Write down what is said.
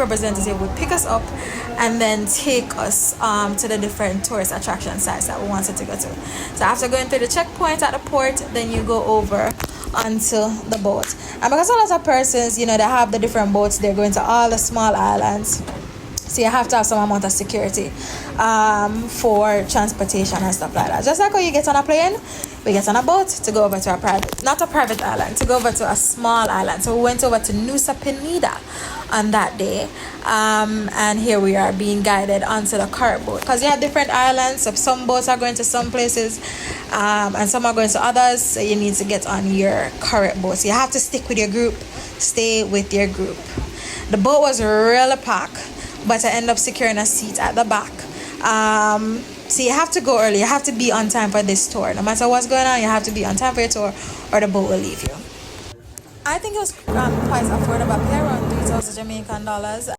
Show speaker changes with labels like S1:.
S1: representative would pick us up and then take us to the different tourist attraction sites that we wanted to go to. So after going through the checkpoint at the port, then you go over onto the boat. And because a lot of persons, they have the different boats, they're going to all the small islands. So you have to have some amount of security for transportation and stuff like that. Just like when you get on a plane, we get on a boat to go over to not a private island, to go over to a small island. So we went over to Nusa Penida on that day. And here we are being guided onto the current boat. Because you have different islands, so some boats are going to some places and some are going to others. So you need to get on your current boat. So you have to stick with your group, stay with your group. The boat was really packed, but I end up securing a seat at the back. So you have to go early. You have to be on time for this tour. No matter what's going on, you have to be on time for your tour or the boat will leave you. I think it was quite affordable, around 3,000 Jamaican dollars.